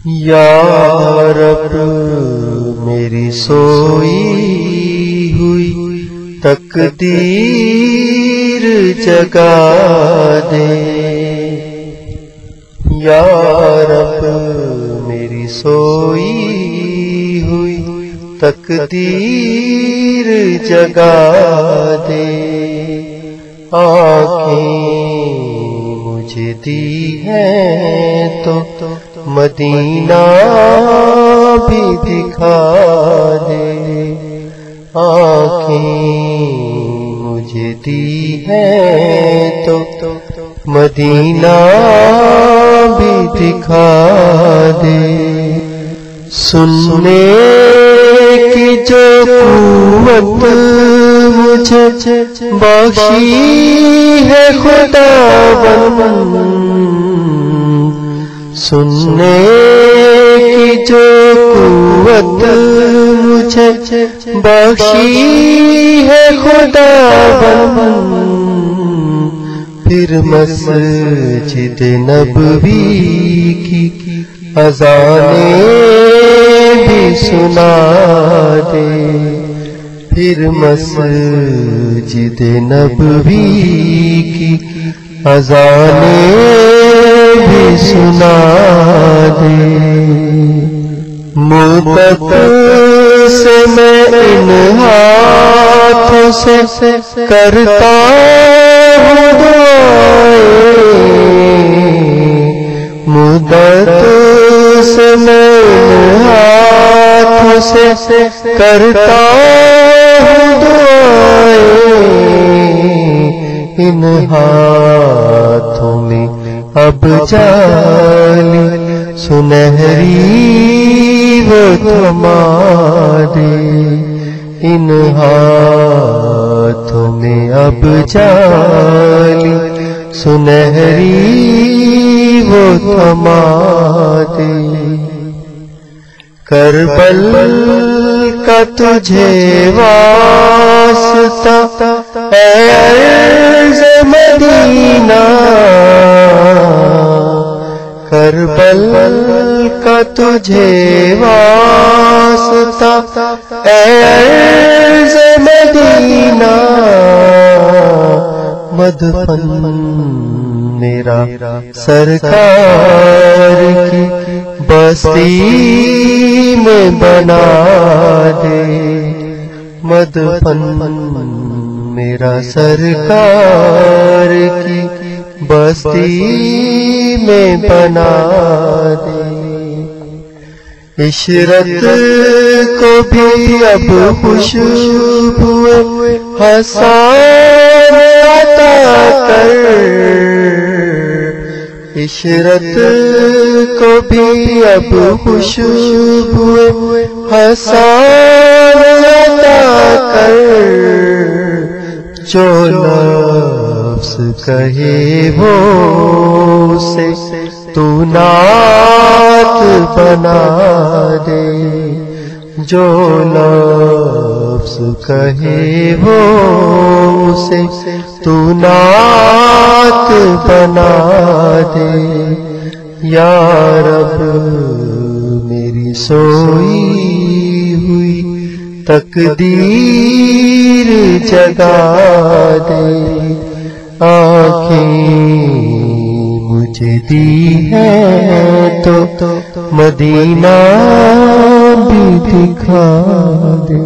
یا رب میری سوئی ہوئی تقدیر جگا دے، یا رب میری سوئی ہوئی تقدیر جگا دے، آنکھیں مجھے دی ہیں تو مدینہ بھی دکھا دے، آنکھیں مجھے دی ہیں تو مدینہ بھی دکھا دے، سننے کی جو قوت مجھے بخشی ہے خداوند، سننے کی جو قوت مجھے بخشی ہے خداوند، پھر مسجد نبوی کی اذانیں بھی سنا دے، پھر مسجد نبوی کی اذانیں بھی سنا دے، مدت سے میں ان ہاتھوں سے کرتا ہوں دعائیں، مدت سے میں ان ہاتھوں سے کرتا ہوں دعائیں، ان ہاتھوں میں اب جالی سنہری وہ تھما دے، ان ہاتھوں میں اب جالی سنہری وہ تھما دے، کربل کا تجھے واسطہ اے عرض مدینہ، کربل کا تجھے واسطہ اے عرض مدینہ، مدفن میرا سرکار کی بستی میں بنا دے، مدفن میرا سرکار کی بستی میں بنا دے، عشرت کو بھی اب خوشبو حسان عطا کر، عشرت کو بھی اب خوشبو حسان عطا کر، جو لفظ کہے وہ سے تو نعت بنا دے، جو لفظ کہے وہ سے تو نعت بنا دے، یا رب میری سوئی ہوئی تقدیر جگا دے، آنکھیں مجھے دی ہے تو مدینہ بھی دکھا دے۔